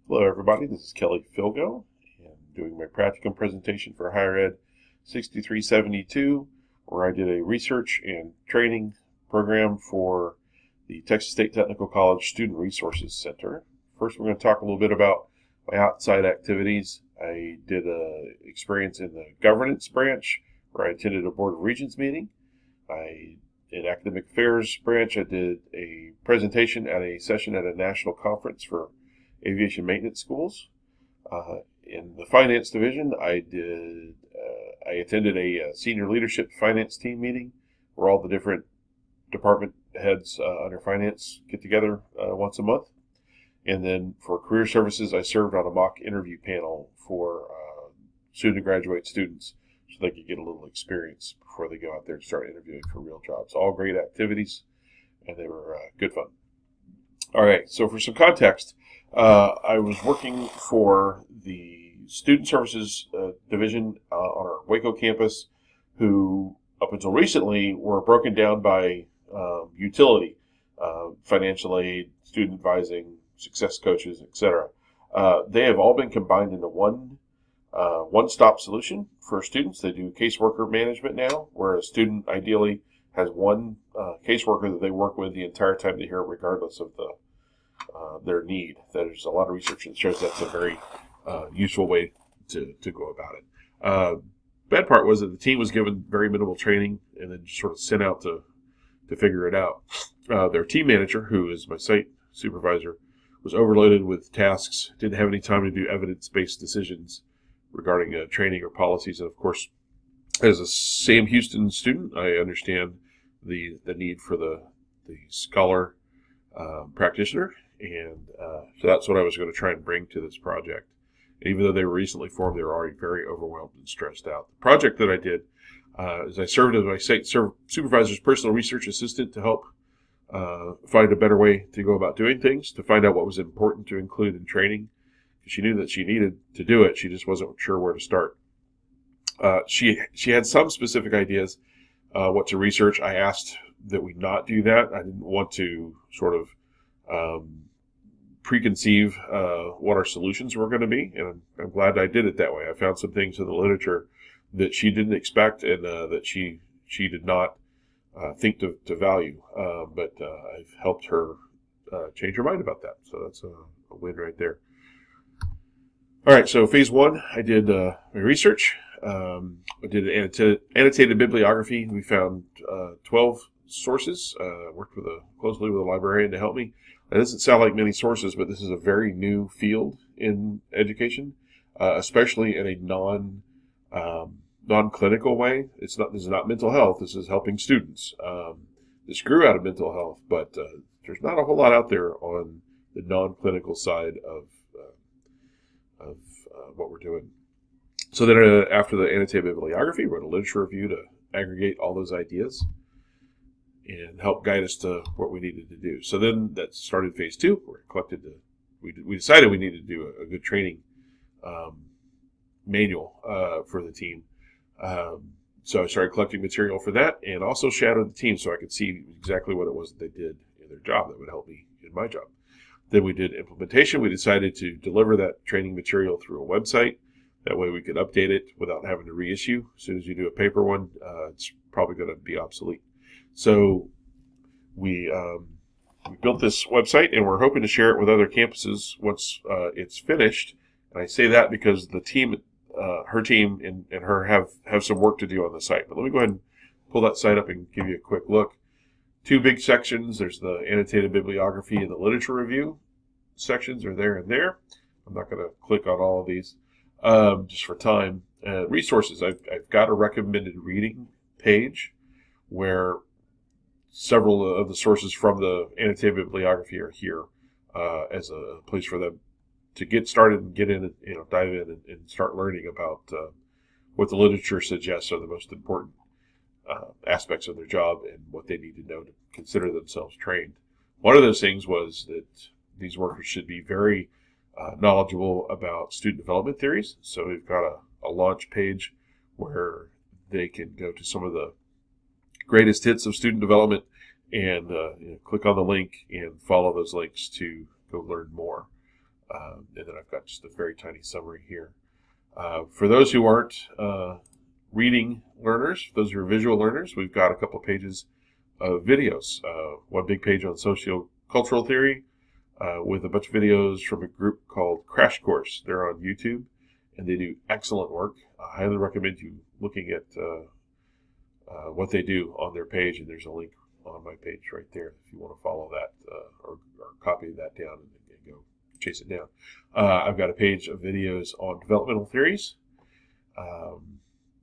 Hello everybody, this is Kelly Filgo, and doing my practicum presentation for Higher Ed 6372, where I did a research and training program for the Texas State Technical College Student Resources Center. First, we're going to talk a little bit about my outside activities. I did an experience in the governance branch, where I attended a Board of Regents meeting. In academic affairs branch, I did a presentation at a session at a national conference for aviation maintenance schools. In the finance division, I attended a senior leadership finance team meeting where all the different department heads under finance get together once a month. And then for career services, I served on a mock interview panel for soon to graduate students so they could get a little experience before they go out there and start interviewing for real jobs. All great activities, and they were good fun. All right, so for some context, I was working for the Student Services Division on our Waco campus, who up until recently were broken down by utility, financial aid, student advising, success coaches, etc. They have all been combined into one-stop solution for students. They do caseworker management now, where a student ideally has one caseworker that they work with the entire time they're here, regardless of their need. There's a lot of research that shows that's a very useful way to go about it. Bad part was that the team was given very minimal training and then just sort of sent out to figure it out. Their team manager, who is my site supervisor, was overloaded with tasks, didn't have any time to do evidence-based decisions regarding training or policies. And of course, as a Sam Houston student, I understand the need for the scholar practitioner, and so that's what I was going to try and bring to this project. And even though they were recently formed, they were already very overwhelmed and stressed out. The project that I did is I served as my site supervisor's personal research assistant to help find a better way to go about doing things, to find out what was important to include in training. She knew that she needed to do it. She just wasn't sure where to start. She had some specific ideas what to research. I asked that we not do that. I didn't want to sort of preconceive what our solutions were going to be, and I'm glad I did it that way. I found some things in the literature that she didn't expect and that she did not think to value, but I've helped her change her mind about that. So that's a win right there. All right, so phase one, I did my research. I did an annotated bibliography. We found 12 sources. Worked closely with a librarian to help me. That doesn't sound like many sources, but this is a very new field in education, especially in a non-clinical way. This is not mental health. This is helping students. This grew out of mental health, but there's not a whole lot out there on the non-clinical side of what we're doing. So then after the annotated bibliography, wrote a literature review to aggregate all those ideas and help guide us to what we needed to do. So then that started phase two, where we decided we needed to do a good training manual for the team. So I started collecting material for that and also shadowed the team so I could see exactly what it was that they did in their job that would help me in my job. Then we did implementation. We decided to deliver that training material through a website. That way we could update it without having to reissue. As soon as you do a paper one, it's probably going to be obsolete. So we built this website, and we're hoping to share it with other campuses once it's finished. And I say that because the team, her team and her have some work to do on the site. But let me go ahead and pull that site up and give you a quick look. Two big sections. There's the annotated bibliography and the literature review sections are there and there. I'm not going to click on all of these just for time. Resources. I've got a recommended reading page where several of the sources from the annotated bibliography are here as a place for them to get started and get in and dive in and start learning about what the literature suggests are the most important aspects of their job and what they need to know to consider themselves trained. One of those things was that these workers should be very knowledgeable about student development theories. So we've got a launch page where they can go to some of the greatest hits of student development and click on the link and follow those links to go learn more. And then I've got just a very tiny summary here. For those who aren't reading learners, those who are visual learners, we've got a couple of pages of videos. One big page on sociocultural theory with a bunch of videos from a group called Crash Course. They're on YouTube, and they do excellent work. I highly recommend you looking at what they do on their page, and there's a link on my page right there if you want to follow that or copy that down and go chase it down. I've got a page of videos on developmental theories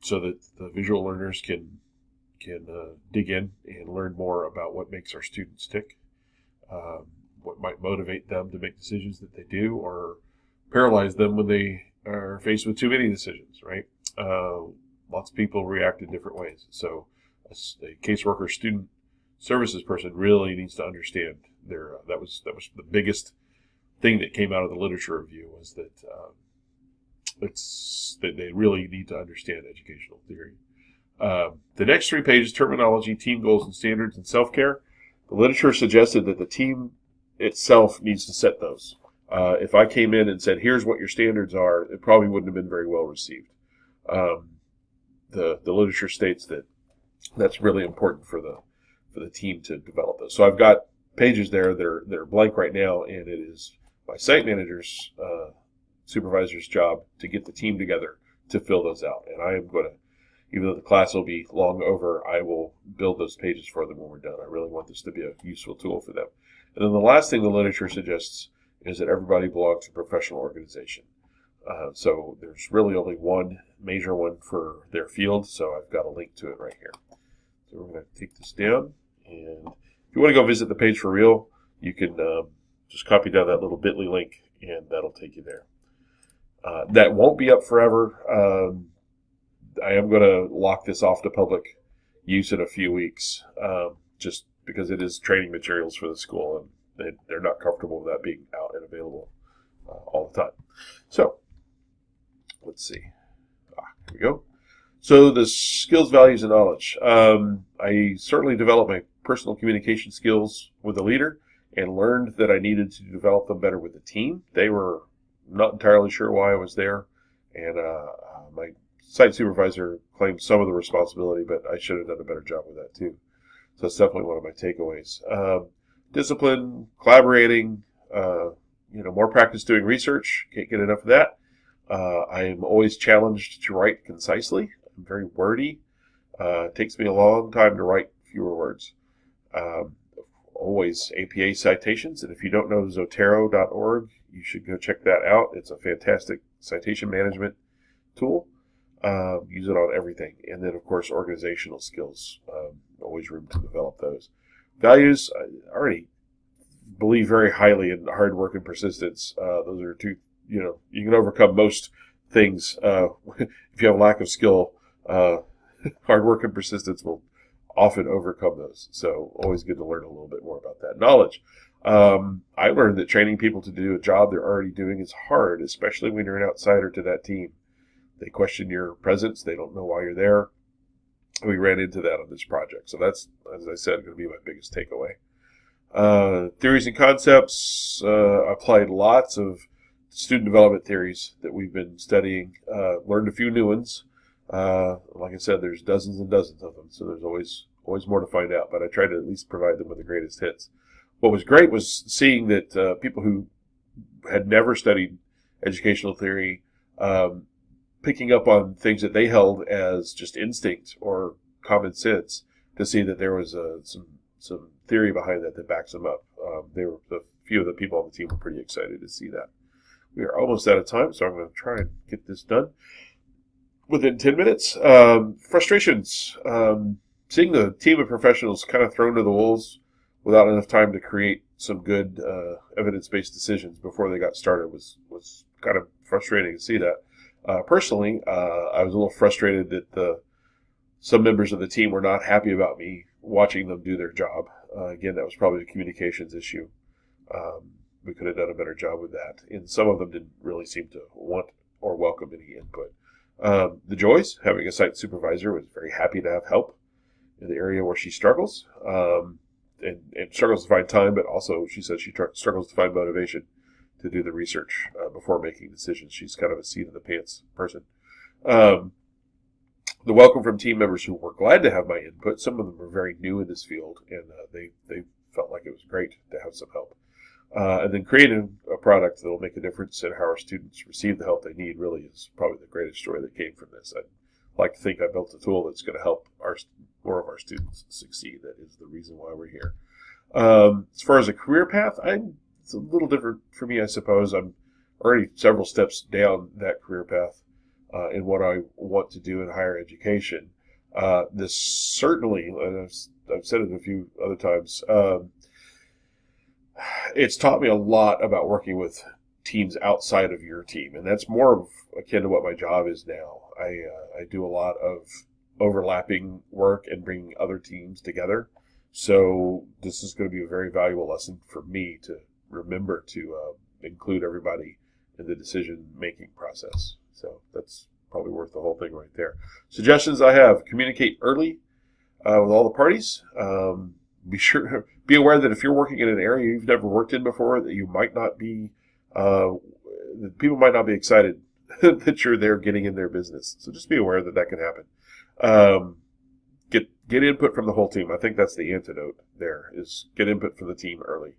so that the visual learners can dig in and learn more about what makes our students tick, what might motivate them to make decisions that they do, or paralyze them when they are faced with too many decisions, right? Lots of people react in different ways. So a caseworker, student services person really needs to understand that was the biggest thing that came out of the literature review, was that that they really need to understand educational theory. The next 3 pages, terminology, team goals and standards, and self-care. The literature suggested that the team itself needs to set those. If I came in and said, here's what your standards are, it probably wouldn't have been very well received. The literature states that that's really important for the team to develop those. So I've got pages there that are blank right now, and it is my site manager's supervisor's job to get the team together to fill those out. And I am going to, even though the class will be long over, I will build those pages for them when we're done. I really want this to be a useful tool for them. And then the last thing the literature suggests is that everybody belongs to a professional organization. So there's really only one major one for their field, so I've got a link to it right here. So we're going to take this down, and if you want to go visit the page for real, you can just copy down that little bit.ly link, and that'll take you there. That won't be up forever. I am going to lock this off to public use in a few weeks, just because it is training materials for the school, and they're not comfortable with that being out and available all the time. So, let's see. Here we go. So the skills, values, and knowledge. I certainly developed my personal communication skills with a leader and learned that I needed to develop them better with the team. They were not entirely sure why I was there, and my site supervisor claimed some of the responsibility, but I should have done a better job with that too. So that's definitely one of my takeaways. Discipline, collaborating, more practice doing research. Can't get enough of that. I am always challenged to write concisely. I'm very wordy. It takes me a long time to write fewer words. Always APA citations, and if you don't know Zotero.org, you should go check that out. It's a fantastic citation management tool. Use it on everything. And then, of course, organizational skills. Always room to develop those. Values, I already believe very highly in hard work and persistence. Those are two, you can overcome most things. If you have a lack of skill, hard work and persistence will often overcome those. So always good to learn a little bit more about that. Knowledge. I learned that training people to do a job they're already doing is hard, especially when you're an outsider to that team. They question your presence. They don't know why you're there. We ran into that on this project. So that's, as I said, going to be my biggest takeaway. Theories and concepts. Applied lots of student development theories that we've been studying. Learned a few new ones. Like I said, there's dozens and dozens of them, so there's always more to find out. But I try to at least provide them with the greatest hits. What was great was seeing that people who had never studied educational theory picking up on things that they held as just instinct or common sense, to see that there was some theory behind that backs them up. A few of the people on the team were pretty excited to see that. We are almost out of time, so I'm going to try and get this done within 10 minutes. Frustrations. Seeing the team of professionals kind of thrown to the wolves without enough time to create some good evidence-based decisions before they got started was kind of frustrating to see that. Personally, I was a little frustrated that some members of the team were not happy about me watching them do their job. Again, that was probably a communications issue. We could have done a better job with that. And some of them didn't really seem to want or welcome any input. The joys, having a site supervisor, was very happy to have help in the area where she struggles. And struggles to find time, but also she says she struggles to find motivation to do the research before making decisions. She's kind of a seat of the pants person. The welcome from team members who were glad to have my input. Some of them are very new in this field, and they felt like it was great to have some help. And then creating a product that will make a difference in how our students receive the help they need really is probably the greatest joy that came from this. I'd like to think I built a tool that's going to help more of our students succeed. That is the reason why we're here. As far as a career path, it's a little different for me, I suppose. I'm already several steps down that career path in what I want to do in higher education. This certainly, and I've said it a few other times, it's taught me a lot about working with teams outside of your team, and that's more akin to what my job is now. I do a lot of overlapping work and bringing other teams together. So this is going to be a very valuable lesson for me to remember to include everybody in the decision-making process. So that's probably worth the whole thing right there. Suggestions I have: communicate early with all the parties. Be aware that if you're working in an area you've never worked in before, that you might not be, that people might not be excited that you're there getting in their business. So just be aware that that can happen. Get input from the whole team. I think that's the antidote there, is get input from the team early.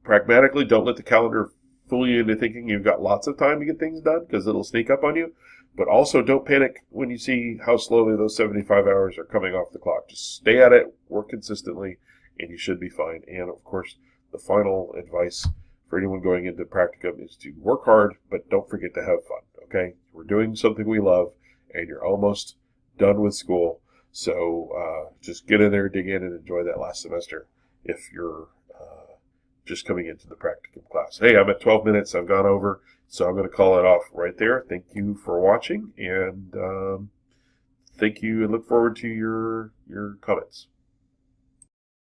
Pragmatically, don't let the calendar fool you into thinking you've got lots of time to get things done, because it'll sneak up on you. But also don't panic when you see how slowly those 75 hours are coming off the clock. Just stay at it, work consistently, and you should be fine. And, of course, the final advice for anyone going into practicum is to work hard, but don't forget to have fun, okay? We're doing something we love, and you're almost done with school. So just get in there, dig in, and enjoy that last semester if you're just coming into the practicum class. Hey, I'm at 12 minutes. I've gone over, so I'm going to call it off right there. Thank you for watching, and thank you, and look forward to your comments.